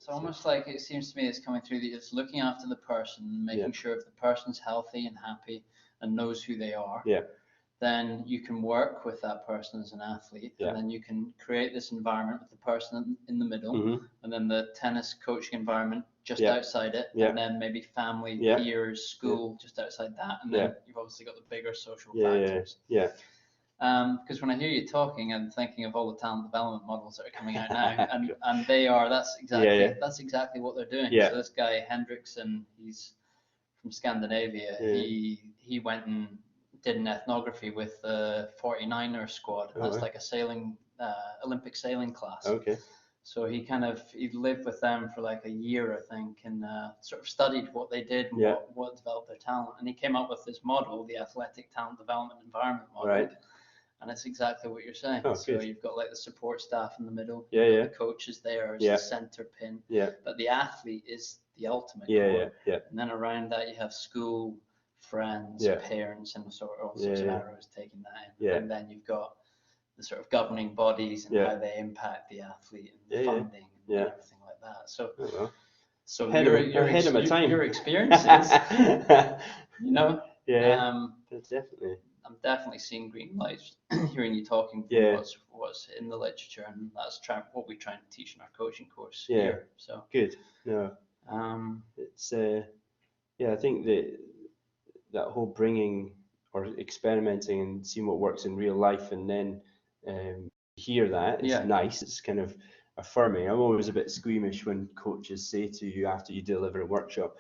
It's almost like it seems to me it's coming through that it's looking after the person, making sure if the person's healthy and happy and knows who they are, then you can work with that person as an athlete, and then you can create this environment with the person in the middle, and then the tennis coaching environment just outside it, and then maybe family, peers, school just outside that, and then you've obviously got the bigger social factors. Because when I hear you talking, I'm thinking of all the talent development models that are coming out now, and they are, that's exactly what they're doing. So this guy Hendrickson, he's from Scandinavia. He went and did an ethnography with the 49er squad. That's like a sailing Olympic sailing class. So he lived with them for like a year, I think, and sort of studied what they did and what developed their talent. And he came up with this model, the athletic talent development environment model. And it's exactly what you're saying. So you've got like the support staff in the middle, the coaches there as the center pin, but the athlete is the ultimate core. And then around that you have school, friends, parents, and all sorts of arrows taking that in. And then you've got the sort of governing bodies and how they impact the athlete and the funding and everything like that. So your experiences, you know, definitely. I'm definitely seeing green lights hearing you talking from what's in the literature, and that's what we try and teach in our coaching course here. So good. No, it's I think that whole bringing or experimenting and seeing what works in real life, and then hear that is nice. It's kind of affirming. I'm always a bit squeamish when coaches say to you after you deliver a workshop,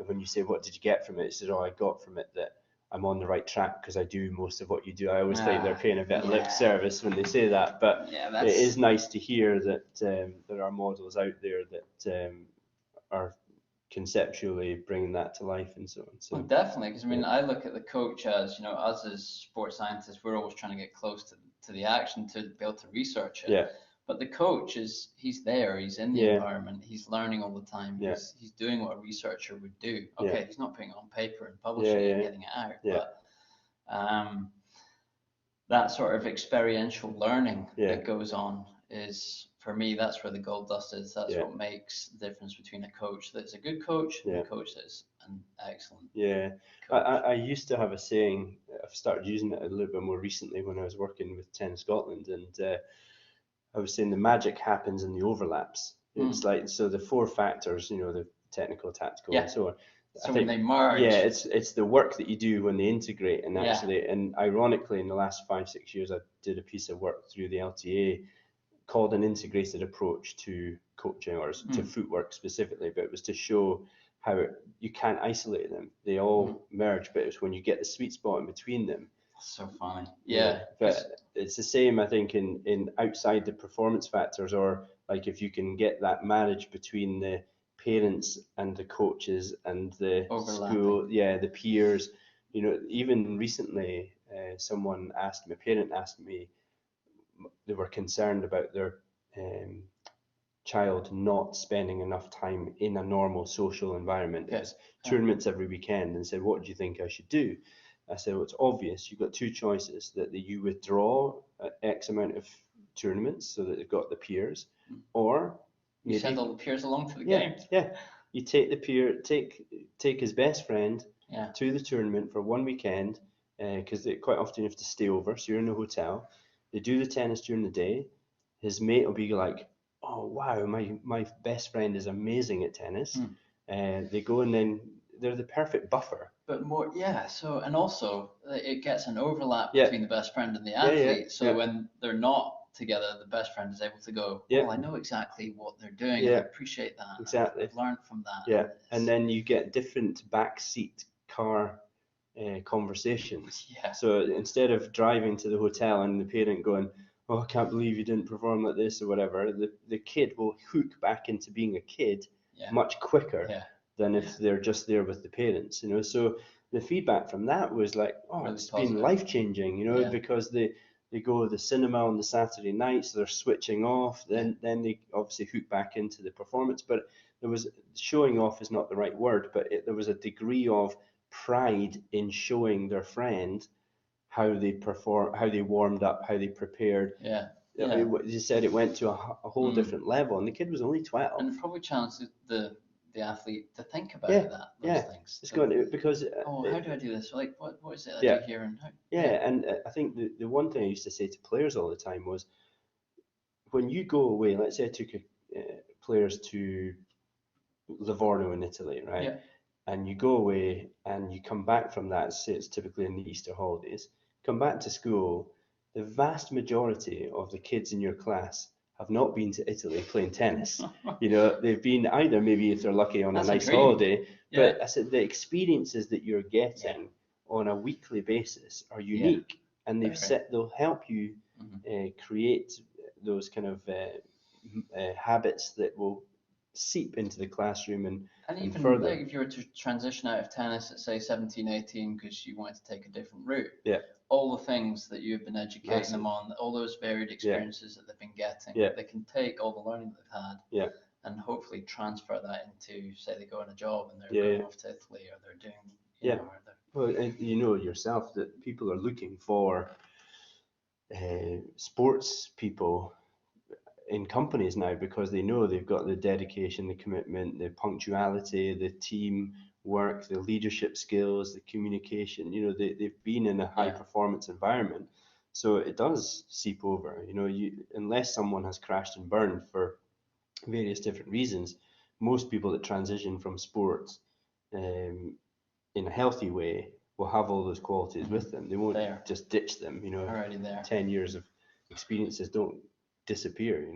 when you say, what did you get from it? It says, I got from it that I'm on the right track because I do most of what you do. I always think they're paying a bit of lip service when they say that, but it is nice to hear that there are models out there that are conceptually bringing that to life and so on. So well, definitely, because I mean, I look at the coach as, you know, us as sports scientists, we're always trying to get close to the action to be able to research it. But the coach he's there, he's in the environment, he's learning all the time, he's doing what a researcher would do. Okay, he's not putting it on paper and publishing it and getting it out, but that sort of experiential learning that goes on is, for me, that's where the gold dust is. That's what makes the difference between a coach that's a good coach and a coach that's an excellent coach. I used to have a saying, I've started using it a little bit more recently when I was working with Tennis Scotland, and I was saying the magic happens in the overlaps. It's like, so the four factors, you know, the technical, tactical, and so on. So when they merge. It's the work that you do when they integrate, and actually, and ironically, in the last 5-6 years, I did a piece of work through the LTA called an integrated approach to coaching, or to footwork specifically, but it was to show how you can't isolate them. They all merge, but it's when you get the sweet spot in between them. So funny. But it's the same, I think, in outside the performance factors, or like if you can get that marriage between the parents and the coaches and the school, the peers. You know, even recently, a parent asked me, they were concerned about their child not spending enough time in a normal social environment. There's tournaments every weekend, and said, what do you think I should do? I said, well, it's obvious. You've got two choices, that you withdraw X amount of tournaments so that they've got the peers, or you send all the peers along to the games. You take the peer, take his best friend to the tournament for one weekend, because quite often you have to stay over, so you're in a hotel. They do the tennis during the day. His mate will be like, oh wow, my best friend is amazing at tennis. They go, and then they're the perfect buffer. But more, so, and also it gets an overlap between the best friend and the athlete. So when they're not together, the best friend is able to go, I know exactly what they're doing. I appreciate that. Exactly. I've learned from that. And then you get different backseat car conversations. So instead of driving to the hotel and the parent going, oh, I can't believe you didn't perform like this or whatever, the kid will hook back into being a kid much quicker than if they're just there with the parents, you know. So the feedback from that was like, really it's positive. Been life-changing, you know, because they go to the cinema on the Saturday night, so they're switching off, then they obviously hook back into the performance. But there was, showing off is not the right word, but there was a degree of pride in showing their friend how they perform, how they warmed up, how they prepared. You said it went to a whole different level, and the kid was only 12. And it probably challenged the athlete to think about those things. It's going because how do I do this? Like, what is it I do here, and how? And I think the one thing I used to say to players all the time was, when you go away, let's say I took players to Livorno in Italy, right? Yeah. And you go away and you come back from that, say it's typically in the Easter holidays, come back to school, the vast majority of the kids in your class have not been to Italy playing tennis. They've been either, maybe if they're lucky, on a nice holiday, but I said the experiences that you're getting on a weekly basis are unique, and they'll help you create those kind of habits that will seep into the classroom and even further. Like if you were to transition out of tennis at say 17, 18 because you wanted to take a different route, all the things that you've been educating them on, all those varied experiences that they've been getting, they can take all the learning that they've had and hopefully transfer that into, say they go on a job and they're going off to Italy, or they're doing well, and you know yourself that people are looking for sports people in companies now, because they know they've got the dedication, the commitment, the punctuality, the team work, the leadership skills, the communication. They've been in a high performance environment, so it does seep over. Unless someone has crashed and burned for various different reasons, most people that transition from sports in a healthy way will have all those qualities with them. They won't just ditch them. Already there. 10 years of experiences don't disappear.